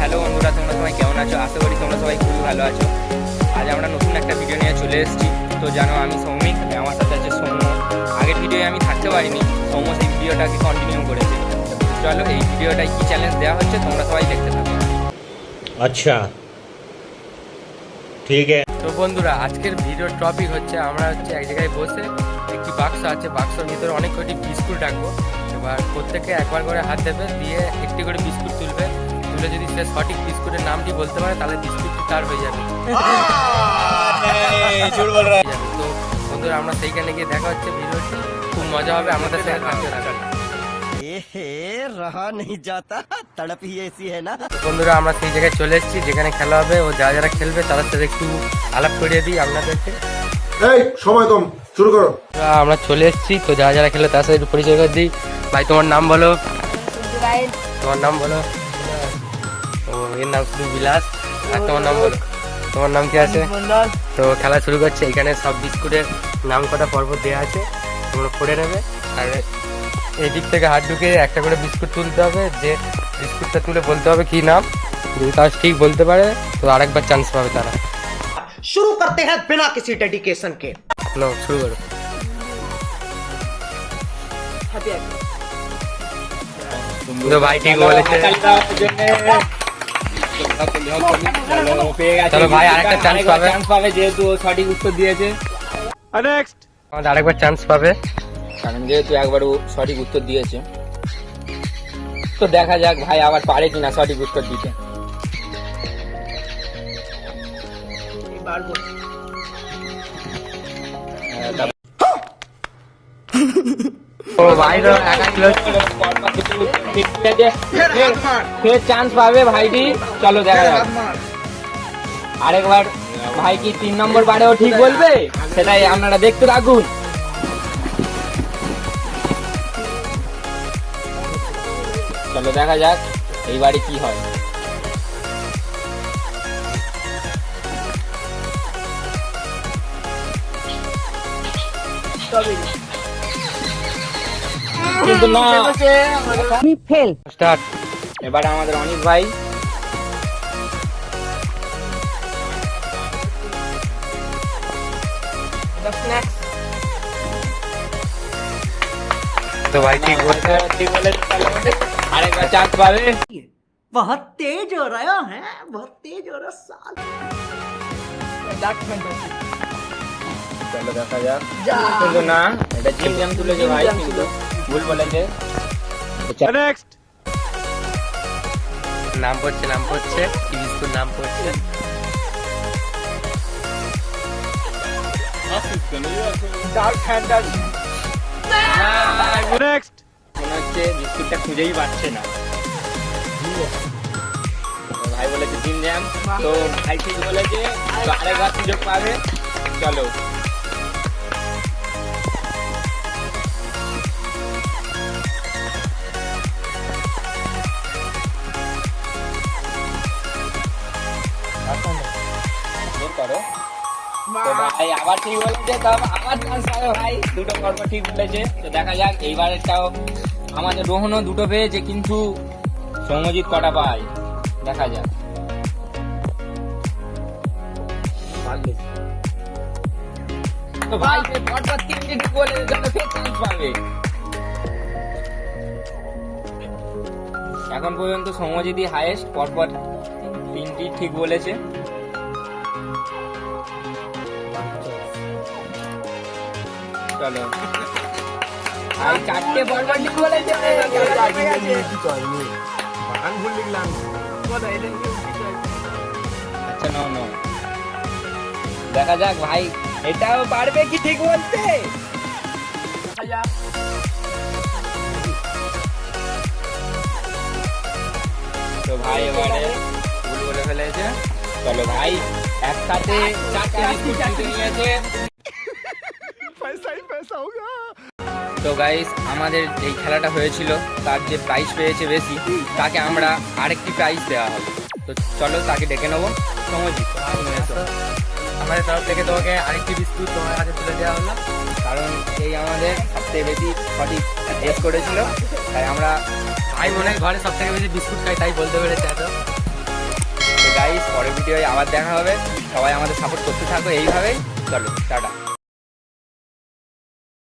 Hello বন্ধুরা, তোমরা সবাই কেমন আছো? আশা করি তোমরা সবাই খুবই ভালো আছো। আজ আমরা নতুন একটা ভিডিও নিয়ে চলে এসেছি। তো জানো আমি সৌমিক, আমার সাথে আছে সৌম্য। আগের ভিডিওয়ে আমি থাকতে পারিনি, সৌম্য সেই ভিডিওটাকে কন্টিনিউ করেছে। চলো এই ভিডিওটায় কী চ্যালেঞ্জ দেওয়া হচ্ছে তোমরা সবাই দেখতে থাকো। আচ্ছা ঠিক আছে। তো বন্ধুরা, আজকের ভিডিওর টপিক হচ্ছে আমরা এক জায়গায় বসে একটি বাক্স আছে, বাক্সের ভিতরে অনেক কটি বিস্কুট রাখবো। এবার প্রত্যেকে একবার করে হাত দেবে, দিয়ে একটি করে বিস্কুট তুলবে। তুলে যদি সে সঠিক বিস্কুটের নামটি বলতে পারে তাহলে বিস্কুটটি তার হয়ে যাবে। তো বন্ধুরা, আমরা সেইখানে গিয়ে দেখা হচ্ছে। ভিডিওটি খুব মজা হবে, আমাদের সাথে থাকতে থাকবে। रहा नहीं जाता तड़प ही ऐसी है ना। বন্ধুরা, আমরা সেই জায়গায় চলে এসেছি যেখানে খেলা হবে। ও যারা যারা খেলবে তাদের সাথে একটু আলাপ করিয়ে দিই আপনাদেরকে। এই সময় কম, শুরু করো। আমরা চলে এসেছি, তো যারা যারা খেলে তার সাথে একটু পরিচয় করে দিই। ভাই তোমার নাম বলো। তোমার নাম বলো। ও এর নাম শুধু বিলাস। আর তোমার নাম বলো। তোমার নাম কি আছে? তো খেলা শুরু করছে। এখানে সব বিস্কুটের নাম কটা পর্বত দেওয়া আছে, তোমরা পড়ে নেবে। আর এই দিক থেকে হাত ঢুকে একটা করে বিস্কুট তুলতে হবে। যে বিস্কুটটা তুলে বলতে হবে কি নাম। যদি তারা ঠিক বলতে পারে তো আরেকবার চান্স পাবে তারা। शुरू करते हैं बिना किसी डेडिकेशन के। নো, শুরু করো। তো ভাই ঠিক বলেছে। চলো ভাই আরেকটা চান্স পাবে যেহেতু ও সঠিক উত্তর দিয়েছে। আমাদের আরেকবার চান্স পাবে। কারণ যেহেতু একবার ও সঠিক উত্তর দিয়েছে, তো দেখা যাক ভাই আবার পারে কিনা সঠিক উত্তর দিতে। ও ভাই তো একাই ফের চান্স পাবে ভাইটি। চলো দেখা যাক আরেকবার ভাই কি 3 নম্বর বারেও ঠিক বলবে, সেটাই আপনারা দেখতে থাকুন। চলো দেখা যাক এইবারে কি হয়। কিন্তু না, স্টার্ট। এবারে আমাদের অনিক ভাই। তো ভাই ঠিক বলছে। ঠিক বলেছে। আরেকবার চান্স পাবে। बहुत तेज हो रहा है, बहुत तेज हो रहा साल। চলো দেখা যাক। কিন্তু না, এটা জিম জ্যাম তুলেছে ভাই, কিন্তু ভুল বলেছে। নাম পড়ছে কি বিস্কুট নাম পড়ছে। মনে হচ্ছে বিস্কুটটা খুঁজেই পাচ্ছে না। তো ভাই বলেছে জিম জ্যাম, তো ভাই ঠিক বলেছে। তো আরেকবার সুযোগ পাবে। চলো করো। তো ভাই আবার ঠিক বলেছে, তো আবার চান্স পাবে ভাই। দুটো পর্ব ঠিক বলেছে। তো দেখা যাক এইবারেরটাও। আমাদের রোহনও দুটো পেয়েছে, কিন্তু সৌম্যজিৎ কটা পায় দেখা যাক। তো ভাই পরপর 3টে ঠিক বলে যাতে ফের চান্স পাবে। এখন পর্যন্ত সৌম্যজিৎই হাইয়েস্ট, পরপর 3টি ঠিক বলেছে। চলো ভাই 4টে পরপর ঠিক বলেছে। আচ্ছা নো নো, দেখা যাক ভাই এটাও পারবে কি ঠিক বলতে। তো ভাই এবারে ভুল বলে ফেলেছে। চলো ভাই একসাথে 4টে বিস্কুট জিতে নিয়েছে। তো গাইস, আমাদের এই খেলাটা হয়েছিল, তার যে প্রাইজ পেয়েছে বেশি তাকে আমরা আরেকটি প্রাইজ দেওয়া হবে। তো চলো তাকে ডেকে নেবো। সৌম্যজিৎ, তুমি এসো। আমাদের তরফ থেকে তোমাকে আরেকটি বিস্কুট তোমার হাতে তুলে দেওয়া হলো, কারণ এই আমাদের সবথেকে বেশি সঠিক গেস করেছিল। তাই আমরা ভাই মনে হয় ঘরে সব থেকে বেশি বিস্কুট খাই, তাই বলতে পেরেছে এত। ভিডিওয় আবার দেখা হবে। সবাই আমাদের সাপোর্ট করতে থাকো এইভাবেই। চলো টাটা।